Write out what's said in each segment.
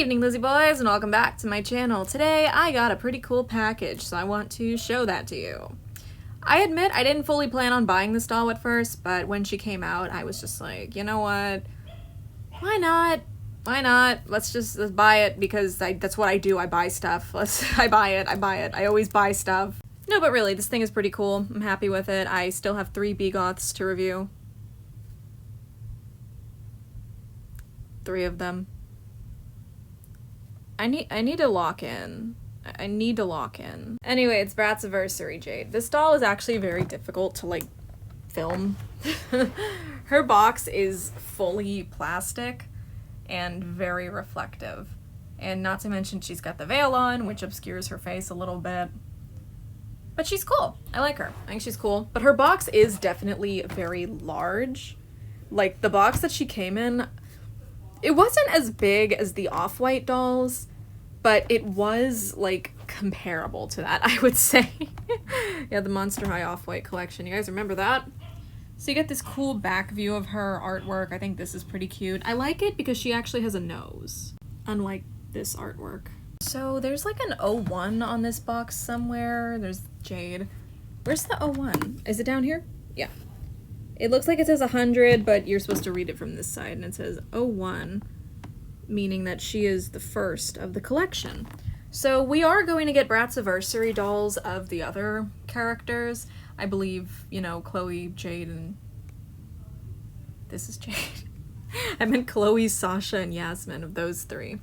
evening, Lizzie boys, and welcome back to my channel. Today, I got a pretty cool package, so I want to show that to you. I admit I didn't fully plan on buying this doll at first, but when she came out, I was just like, you know what? Why not? Why not? Let's buy it because that's what I do. I buy stuff. I buy it. I always buy stuff. No, but really, this thing is pretty cool. I'm happy with it. I still have 3 B-Goths to review. 3 of them. I need to lock in. I need to lock in. Anyway, it's BRATZAVERSARY Jade. This doll is actually very difficult to, like, film. Her box is fully plastic and very reflective. And not to mention she's got the veil on, which obscures her face a little bit. But she's cool. I like her. I think she's cool. But her box is definitely very large. Like, the box that she came in, it wasn't as big as the Off-White dolls, but it was, like, comparable to that, I would say. Yeah, the Monster High Off-White collection. You guys remember that? So you get this cool back view of her artwork. I think this is pretty cute. I like it because she actually has a nose, unlike this artwork. So there's like an 01 on this box somewhere. There's Jade. Where's the 01? Is it down here? Yeah. It looks like it says 100, but you're supposed to read it from this side, and it says 01, meaning that she is the first of the collection. So we are going to get BRATZAVERSARY dolls of the other characters. I believe, you know, Chloe, Jade, and... This is Jade. I meant Chloe, Sasha, and Yasmin, of those 3.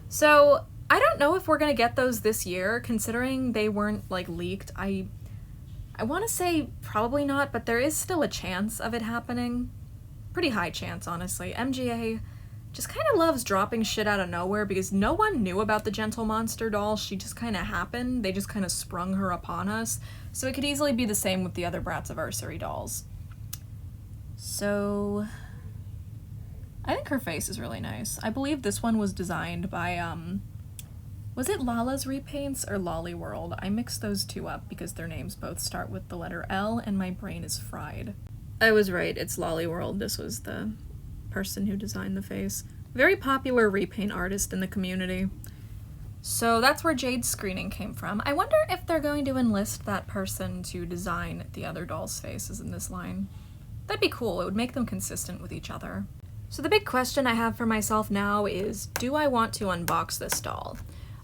So I don't know if we're going to get those this year, considering they weren't, like, leaked. I want to say probably not, but there is still a chance of it happening. Pretty high chance, honestly. MGA just kind of loves dropping shit out of nowhere because no one knew about the Gentle Monster doll. She just kind of happened. They just kind of sprung her upon us. So it could easily be the same with the other BRATZAVERSARY dolls. So I think her face is really nice. I believe this one was designed by, was it Lala's Repaints or Lolly World? I mixed those two up because their names both start with the letter L and my brain is fried. I was right, it's Lolly World. This was the person who designed the face. Very popular repaint artist in the community. So that's where Jade's screening came from. I wonder if they're going to enlist that person to design the other dolls' faces in this line. That'd be cool. It would make them consistent with each other. So the big question I have for myself now is, do I want to unbox this doll?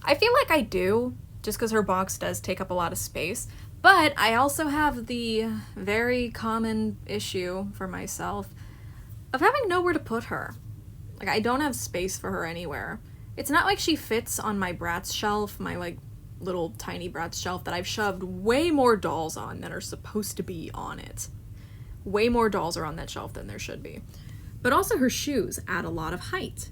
I feel like I do, just because her box does take up a lot of space, but I also have the very common issue for myself of having nowhere to put her. Like, I don't have space for her anywhere. It's not like she fits on my Bratz shelf, my, like, little tiny Bratz shelf that I've shoved way more dolls on than are supposed to be on it. Way more dolls are on that shelf than there should be. But also her shoes add a lot of height.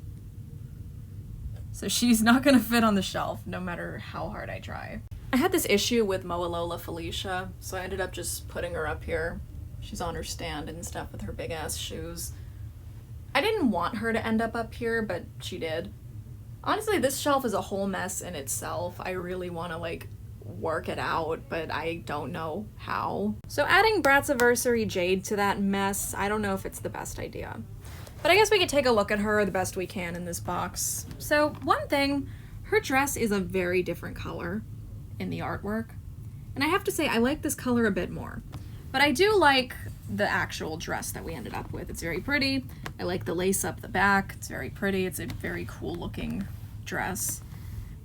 So she's not gonna fit on the shelf, no matter how hard I try. I had this issue with Moalola Felicia, so I ended up just putting her up here. She's on her stand and stuff with her big-ass shoes. I didn't want her to end up here, but she did. Honestly, this shelf is a whole mess in itself. I really want to, like, work it out, but I don't know how. So adding BRATZAVERSARY Jade to that mess, I don't know if it's the best idea. But I guess we could take a look at her the best we can in this box. So one thing, her dress is a very different color in the artwork. And I have to say, I like this color a bit more. But I do like the actual dress that we ended up with. It's very pretty. I like the lace up the back. It's very pretty. It's a very cool looking dress.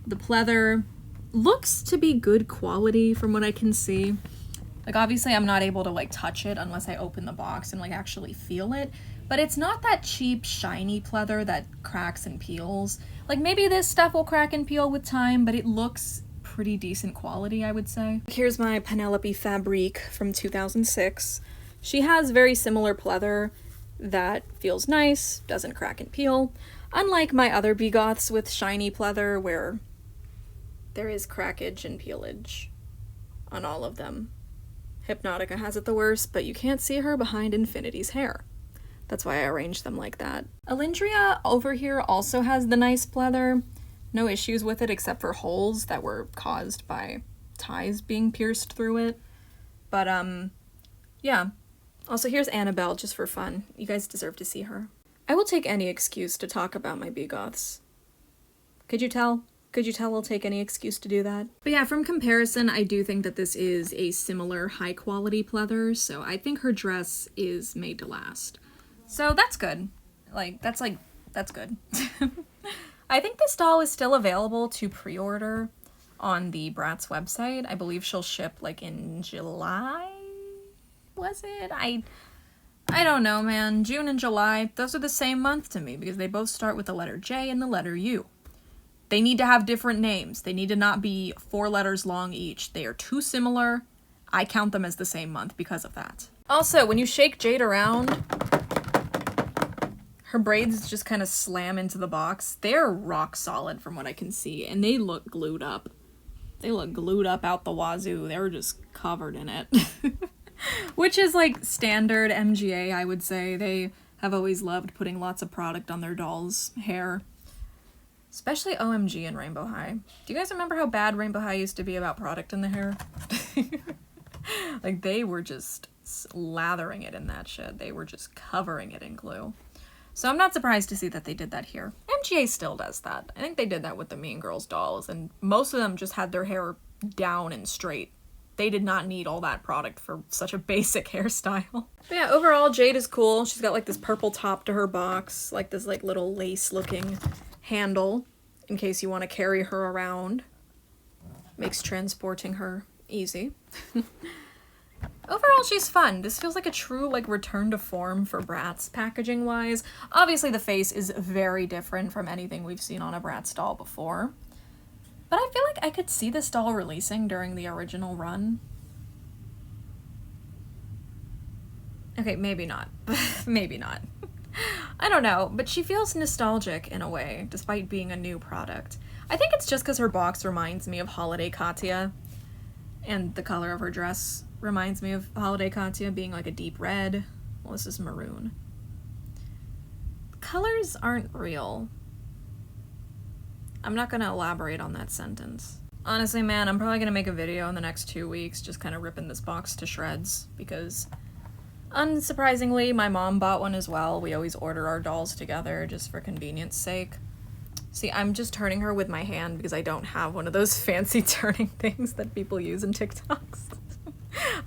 The pleather looks to be good quality from what I can see. Like, obviously I'm not able to, like, touch it unless I open the box and, like, actually feel it. But it's not that cheap, shiny pleather that cracks and peels. Like, maybe this stuff will crack and peel with time, but it looks pretty decent quality, I would say. Here's my Penelope Fabrique from 2006. She has very similar pleather that feels nice, doesn't crack and peel, unlike my other B-Goths with shiny pleather where there is crackage and peelage on all of them. Hypnotica has it the worst, but you can't see her behind Infinity's hair. That's why I arranged them like that. Alindria over here also has the nice pleather. No issues with it except for holes that were caused by ties being pierced through it. But, yeah. Also, here's Annabelle, just for fun. You guys deserve to see her. I will take any excuse to talk about my B-Goths. Could you tell? Could you tell I'll take any excuse to do that? But yeah, from comparison, I do think that this is a similar high quality pleather, so I think her dress is made to last. So that's good. That's good. I think this doll is still available to pre-order on the Bratz website. I believe she'll ship like in July? Was it? I don't know, man. June and July, those are the same month to me because they both start with the letter J and the letter U. They need to have different names. They need to not be 4 letters long each. They are too similar. I count them as the same month because of that. Also, when you shake Jade around, her braids just kind of slam into the box. They're rock solid from what I can see, and they look glued up. They look glued up out the wazoo. They were just covered in it. Which is like standard MGA, I would say. They have always loved putting lots of product on their dolls' hair. Especially OMG and Rainbow High. Do you guys remember how bad Rainbow High used to be about product in the hair? Like, they were just lathering it in that shit. They were just covering it in glue. So I'm not surprised to see that they did that here. MGA still does that. I think they did that with the Mean Girls dolls, and most of them just had their hair down and straight. They did not need all that product for such a basic hairstyle. But yeah, overall, Jade is cool. She's got like this purple top to her box, like this like little lace-looking handle in case you want to carry her around. Makes transporting her easy. Overall, she's fun. This feels like a true, like, return to form for Bratz packaging-wise. Obviously, the face is very different from anything we've seen on a Bratz doll before. But I feel like I could see this doll releasing during the original run. Okay, maybe not. Maybe not. I don't know, but she feels nostalgic in a way, despite being a new product. I think it's just because her box reminds me of Holiday Katya, and the color of her dress reminds me of Holiday Katya being like a deep red. Well, this is maroon. Colors aren't real. I'm not gonna elaborate on that sentence. Honestly, man, I'm probably gonna make a video in the next 2 weeks just kind of ripping this box to shreds because, unsurprisingly, my mom bought one as well. We always order our dolls together just for convenience sake. See, I'm just turning her with my hand because I don't have one of those fancy turning things that people use in TikToks.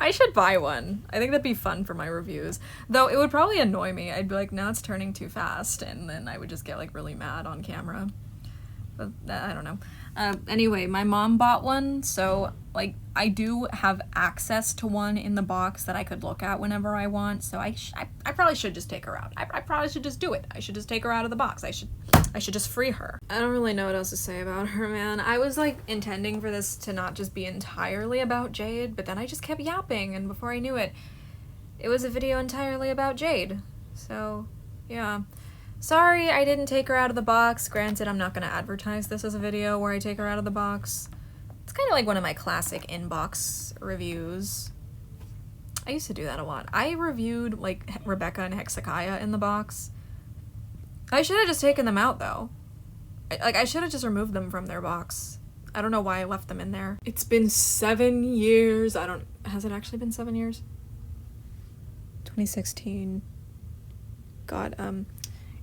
I should buy one. I think that'd be fun for my reviews. Though it would probably annoy me. I'd be like, no, it's turning too fast. And then I would just get like really mad on camera. But I don't know. Anyway, my mom bought one. So like I do have access to one in the box that I could look at whenever I want. So I probably should just take her out. I probably should just do it. I should just take her out of the box. I should just free her. I don't really know what else to say about her, man. I was like intending for this to not just be entirely about Jade, but then I just kept yapping, and before I knew it, it was a video entirely about Jade. So, yeah. Sorry I didn't take her out of the box. Granted, I'm not gonna advertise this as a video where I take her out of the box. It's kind of like one of my classic inbox reviews. I used to do that a lot. I reviewed like Rebecca and Hezekiah in the box. I should have just taken them out, though. I should have just removed them from their box. I don't know why I left them in there. It's been 7 years. Has it actually been 7 years? 2016. God,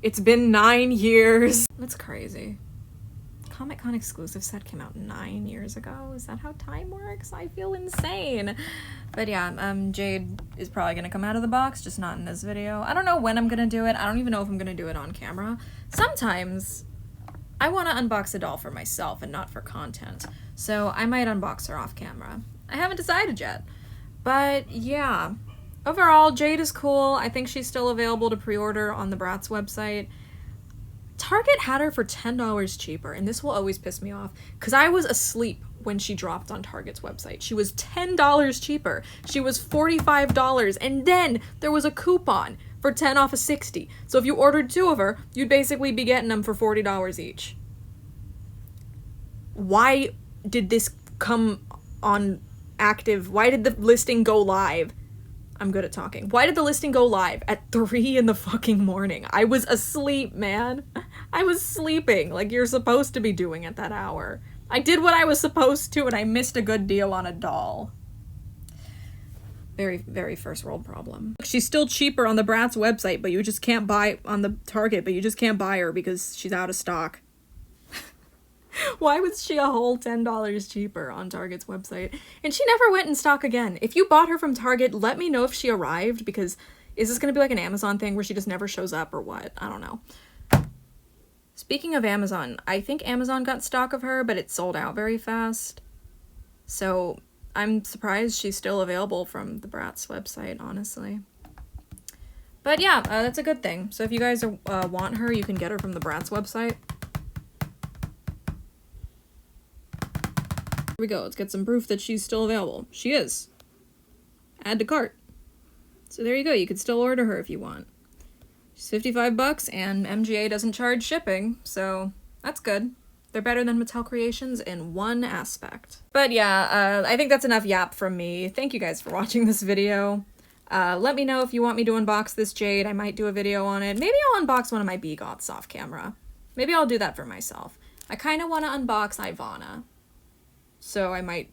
it's been 9 years. That's crazy. Comic-Con exclusive set came out 9 years ago. Is that how time works? I feel insane. But yeah, Jade is probably gonna come out of the box, just not in this video. I don't know when I'm gonna do it. I don't even know if I'm gonna do it on camera. Sometimes I want to unbox a doll for myself and not for content. So I might unbox her off camera. I haven't decided yet. But yeah, overall, Jade is cool. I think she's still available to pre-order on the Bratz website. Target had her for $10 cheaper, and this will always piss me off, because I was asleep when she dropped on Target's website. She was $10 cheaper. She was $45, and then there was a coupon for 10 off of 60. So if you ordered 2 of her, you'd basically be getting them for $40 each. Why did this come on active? Why did the listing go live? I'm good at talking. Why did the listing go live at 3 in the fucking morning? I was asleep, man. I was sleeping like you're supposed to be doing at that hour. I did what I was supposed to, and I missed a good deal on a doll. Very, very first world problem. She's still cheaper on the Bratz website, but you just can't buy on the Target, but you just can't buy her because she's out of stock. Why was she a whole $10 cheaper on Target's website? And she never went in stock again. If you bought her from Target, let me know if she arrived, because is this gonna be like an Amazon thing where she just never shows up or what? I don't know. Speaking of Amazon, I think Amazon got stock of her, but it sold out very fast. So I'm surprised she's still available from the Bratz website, honestly. But yeah, that's a good thing. So if you guys want her, you can get her from the Bratz website. Here we go. Let's get some proof that she's still available. She is. Add to cart. So there you go. You could still order her if you want. She's $55 and MGA doesn't charge shipping, so that's good. They're better than Mattel Creations in one aspect. But yeah, I think that's enough yap from me. Thank you guys for watching this video. Let me know if you want me to unbox this jade. I might do a video on it. Maybe I'll unbox one of my BGoths off camera. Maybe I'll do that for myself. I kind of want to unbox Ivana. So I might...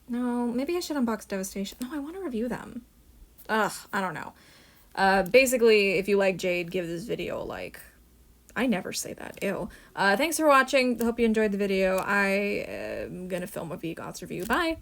No, maybe I should unbox Devastation. No, I want to review them. Ugh, I don't know. Basically, if you like Jade, give this video a like. I never say that. Ew. Thanks for watching. Hope you enjoyed the video. I am gonna film a BGoths review. Bye!